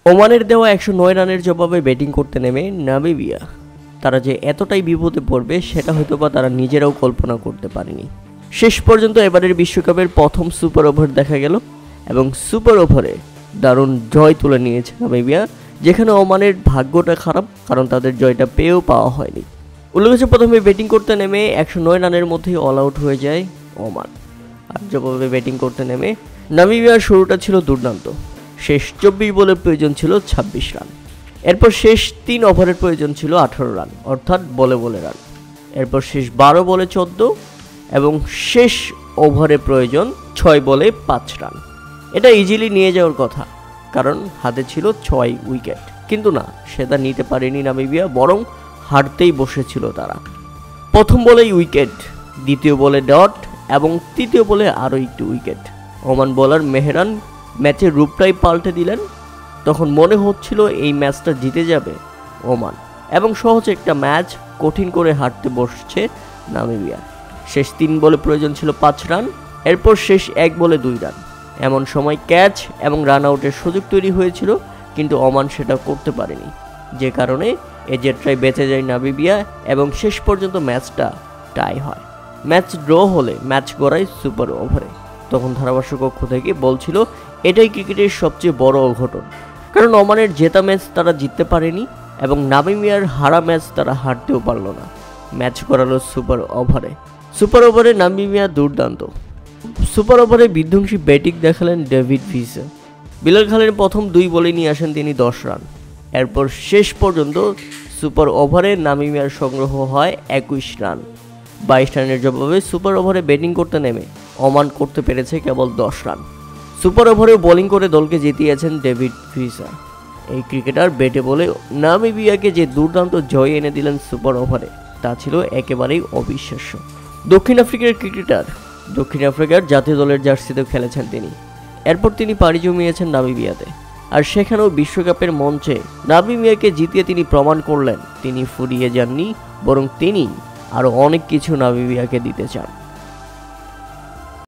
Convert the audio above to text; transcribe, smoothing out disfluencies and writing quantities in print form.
ওমানের দেওয়া 109 রানের জবাবে ব্যাটিং করতে নেমে নামিবিয়া তারা যে এতটাই বিপদে পড়বে সেটা হয়তোবা তারা নিজেরাও কল্পনা করতে পারেনি। শেষ পর্যন্ত এবারের বিশ্বকাপের প্রথম সুপার ওভার দেখা গেল এবং সুপার ওভারে দারুণ জয় তুলে নিয়েছে নামিবিয়া, যেখানে ওমানের ভাগ্যটা খারাপ, কারণ তাদের জয়টা পেয়েও পাওয়া হয়নি। উল্লেখ্য, প্রথমে ব্যাটিং করতে নেমে 109 রানের মধ্যেই অল আউট হয়ে যায় ওমান। আর জবাবে ব্যাটিং করতে নেমে নামিবিয়ার শুরুটা ছিল দুর্দান্ত। শেষ 24 বলের প্রয়োজন ছিল 26 রান। এরপর শেষ 3 ওভারের প্রয়োজন ছিল 18 রান, অর্থাৎ বলে বলে রান। এরপর শেষ 12 বলে 14 এবং শেষ ওভারে প্রয়োজন 6 বলে 5 রান। এটা ইজিলি নিয়ে যাওয়ার কথা, কারণ হাতে ছিল 6 উইকেট, কিন্তু না, সেটা নিতে পারেনি নামিবিয়া, বরং হারতেই বসেছিল তারা। প্রথম বলেই উইকেট, দ্বিতীয় বলে ডট এবং তৃতীয় বলে আরও একটি উইকেট। ওমান বোলার মেহরান ম্যাচের রূপটাই পাল্টে দিলেন। তখন মনে হচ্ছিল এই ম্যাচটা জিতে যাবে ওমান এবং সহজ একটা ম্যাচ কঠিন করে হারতে বসছে নামিবিয়া। শেষ 3 বলে প্রয়োজন ছিল 5 রান, এরপর শেষ 1 বলে 2 রান। এমন সময় ক্যাচ এবং রান আউটের সুযোগ তৈরি হয়েছিল, কিন্তু ওমান সেটা করতে পারেনি, যে কারণে এই জেট্রায় বেঁচে যায় নামিবিয়া এবং শেষ পর্যন্ত ম্যাচটা টাই হয়। ম্যাচ ড্র হলে ম্যাচ গড়ায় সুপার ওভারে। তখন ধারাভাষ্য কক্ষ থেকে বলছিল এটাই ক্রিকেটের সবচেয়ে বড় অঘটন, কারণ ওমানের জেতা ম্যাচ তারা জিততে পারেনি এবং নামিবিয়ার হারা ম্যাচ তারা হারতেও পারল না। ম্যাচ গড়ালো সুপার ওভারে। সুপার ওভারে নামিবিয়া দুর্দান্ত। সুপার ওভারে বিধ্বংসী ব্যাটিং দেখালেন ডেভিড ভিসা। বিলাল খানের প্রথম 2 বলে নিয়ে আসেন তিনি 10 রান। এরপর শেষ পর্যন্ত সুপার ওভারে নামিবিয়ার সংগ্রহ হয় 21 রান। 22 রানের জবাবে সুপার ওভারে ব্যাটিং করতে নেমে ওমান করতে পেরেছে কেবল 10 রান। সুপার ওভারে বোলিং করে দলকে জিতিয়েছেন ডেভিড ভিসা। এই ক্রিকেটার ব্যাটে বলে নামিবিয়াকে যে দুর্দান্ত জয় এনে দিলেন সুপার ওভারে, তা ছিল একেবারেই অবিশ্বাস্য। দক্ষিণ আফ্রিকার ক্রিকেটার, দক্ষিণ আফ্রিকার জাতীয় দলের জার্সিতেও খেলেছেন তিনি। এরপর তিনি পাড়ি জমিয়েছেন নামিবিয়াতে, আর সেখানেও বিশ্বকাপের মঞ্চে নামিবিয়াকে জিতিয়ে তিনি প্রমাণ করলেন তিনি ফুরিয়ে যাননি, বরং তিনি আরও অনেক কিছু নামিবিয়াকে দিতে চান।